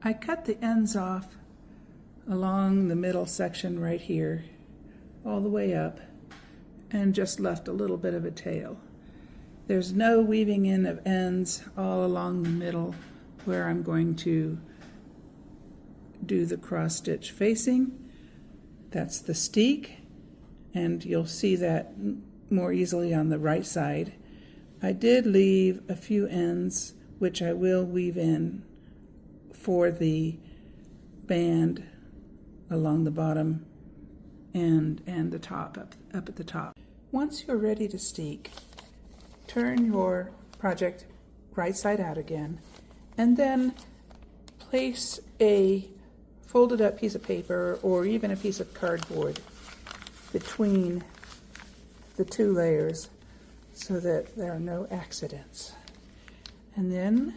I cut the ends off along the middle section right here, all the way up, and just left a little bit of a tail. There's no weaving in of ends all along the middle where I'm going to do the cross stitch facing. That's the steek, and you'll see that more easily on the right side. I did leave a few ends which I will weave in for the band along the bottom and the top, up at the top. Once you're ready to steek, turn your project right side out again, and then place a folded up piece of paper or even a piece of cardboard between the two layers so that there are no accidents. And then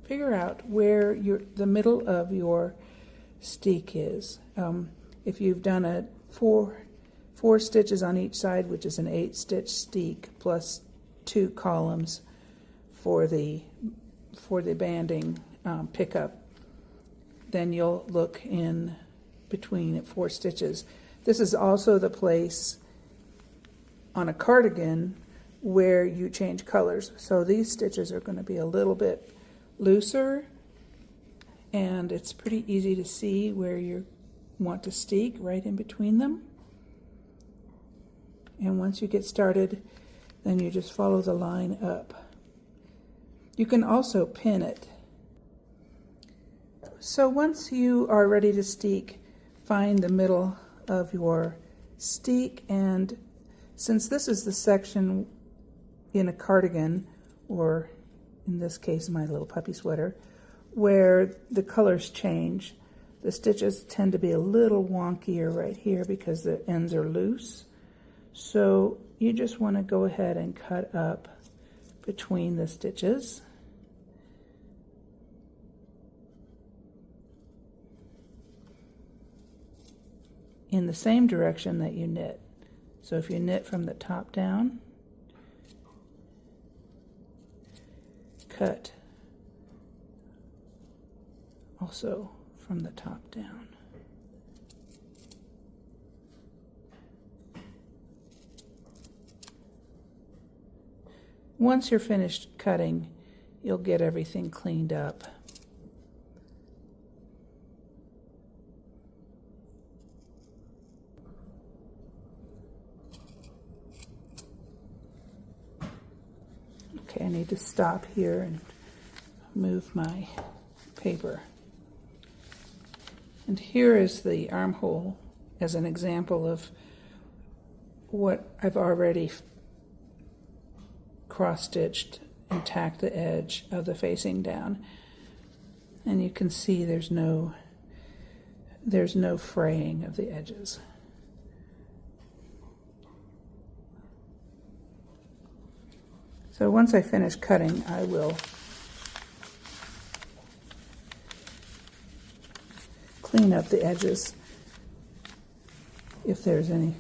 figure out where the middle of your steek is. If you've done four stitches on each side, which is an 8-stitch steek plus 2 columns for the banding pickup, then you'll look in between at 4 stitches. This is also the place on a cardigan where you change colors. So these stitches are going to be a little bit looser, and it's pretty easy to see where you want to steek right in between them. And once you get started, then you just follow the line up. You can also pin it. So once you are ready to steek, find the middle of your steek, and since this is the section in a cardigan, or in this case my little puppy sweater, where the colors change, the stitches tend to be a little wonkier right here because the ends are loose. So you just want to go ahead and cut up between the stitches. In the same direction that you knit. So if you knit from the top down, cut also from the top down. Once you're finished cutting, you'll get everything cleaned up. Okay, I need to stop here and move my paper. And here is the armhole as an example of what I've already cross-stitched and tacked the edge of the facing down. And you can see there's no fraying of the edges. So once I finish cutting, I will clean up the edges if there's any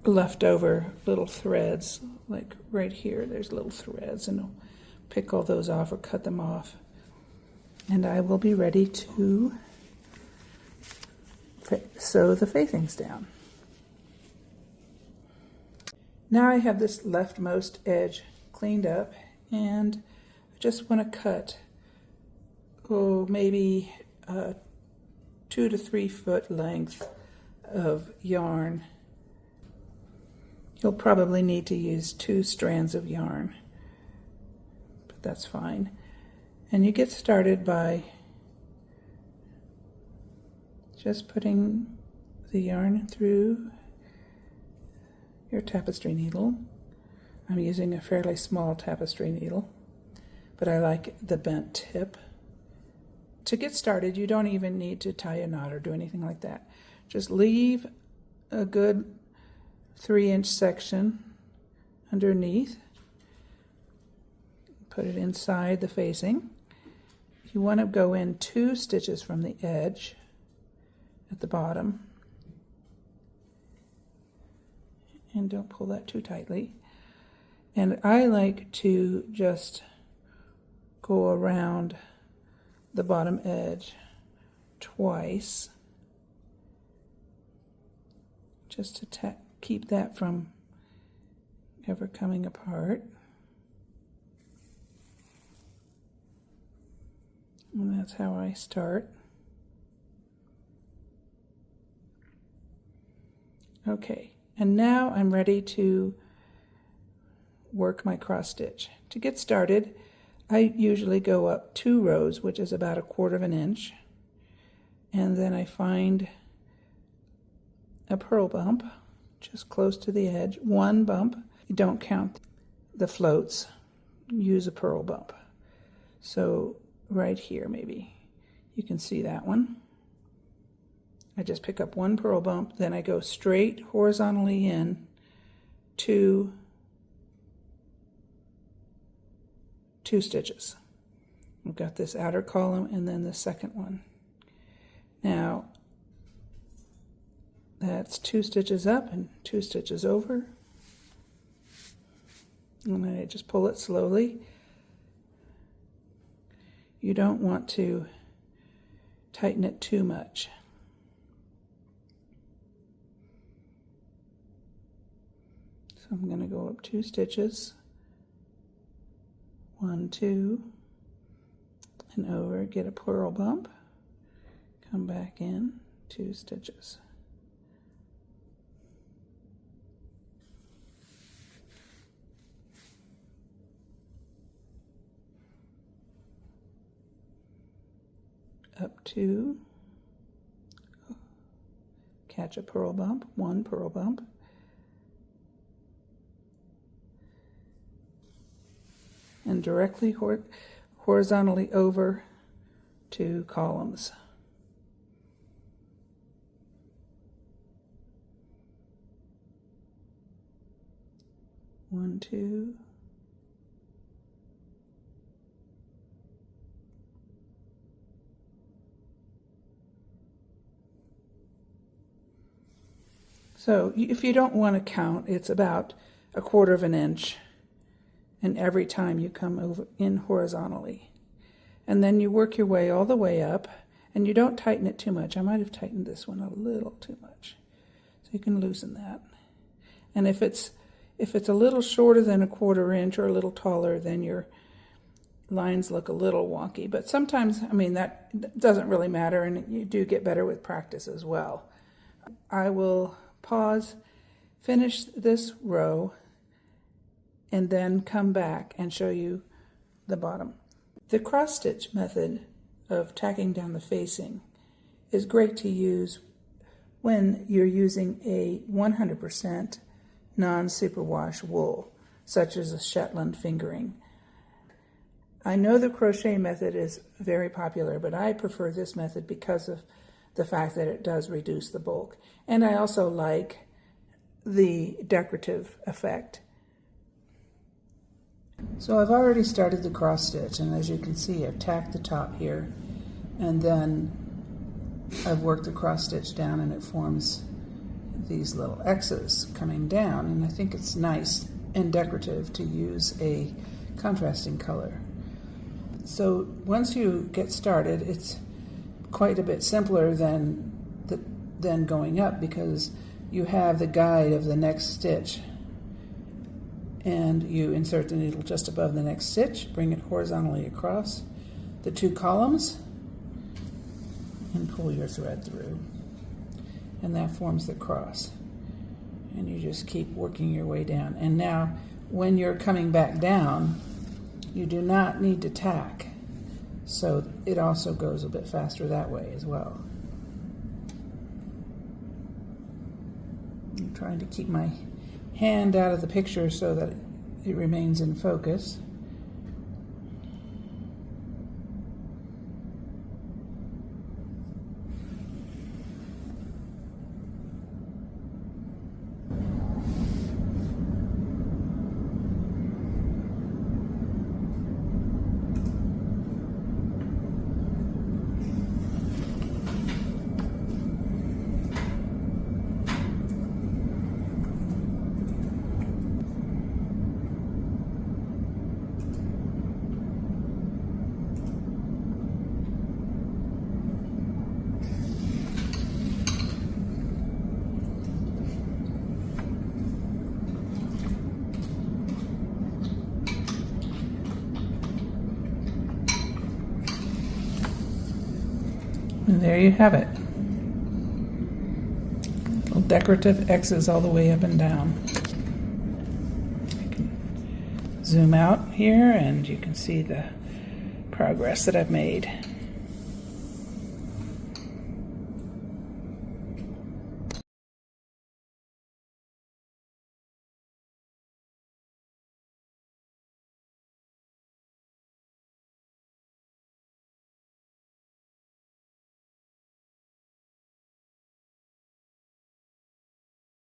leftover little threads, like right here there's little threads, and I'll pick all those off or cut them off. And I will be ready to sew the facings down. Now I have this leftmost edge cleaned up, and I just want to cut maybe 2 to 3 foot length of yarn. You'll probably need to use 2 strands of yarn, but that's fine. And you get started by just putting the yarn through your tapestry needle. I'm using a fairly small tapestry needle, but I like the bent tip. To get started, you don't even need to tie a knot or do anything like that. Just leave a good 3-inch section underneath. Put it inside the facing. You want to go in 2 stitches from the edge at the bottom. And don't pull that too tightly. And I like to just go around the bottom edge twice, just to keep that from ever coming apart. And that's how I start. Okay, and now I'm ready to work my cross stitch. To get started, I usually go up 2 rows, which is about 1/4 of an inch, and then I find a purl bump just close to the edge. 1 bump. You don't count the floats, use a purl bump. So right here, maybe you can see that one. I just pick up 1 purl bump, then I go straight horizontally in to 2 stitches. I've got this outer column and then the second one. Now that's 2 stitches up and 2 stitches over, and then I just pull it slowly. You don't want to tighten it too much. So I'm going to go up 2 stitches, 1, 2, and over, get a purl bump, come back in, 2 stitches. Up 2, catch a purl bump, 1 purl bump, and directly horizontally over 2 columns. One, 2. So if you don't want to count, it's about 1/4 of an inch, and every time you come over in horizontally. And then you work your way all the way up, and you don't tighten it too much. I might have tightened this one a little too much. So you can loosen that. And if it's a little shorter than 1/4 inch or a little taller, then your lines look a little wonky. But sometimes, I mean, that doesn't really matter, and you do get better with practice as well. I will pause, finish this row, and then come back and show you the bottom. The cross stitch method of tacking down the facing is great to use when you're using a 100% non-superwash wool, such as a Shetland fingering. I know the crochet method is very popular, but I prefer this method because of the fact that it does reduce the bulk. And I also like the decorative effect. So I've already started the cross stitch, and as you can see, I've tacked the top here, and then I've worked the cross stitch down, and it forms these little X's coming down, and I think it's nice and decorative to use a contrasting color. So once you get started, it's quite a bit simpler than going up, because you have the guide of the next stitch, and you insert the needle just above the next stitch, bring it horizontally across the 2 columns, and pull your thread through, and that forms the cross. And you just keep working your way down. And now when you're coming back down, you do not need to tack, so it also goes a bit faster that way as well. I'm trying to keep my hand out of the picture so that it remains in focus. And there you have it. Little decorative X's all the way up and down. I can zoom out here and you can see the progress that I've made.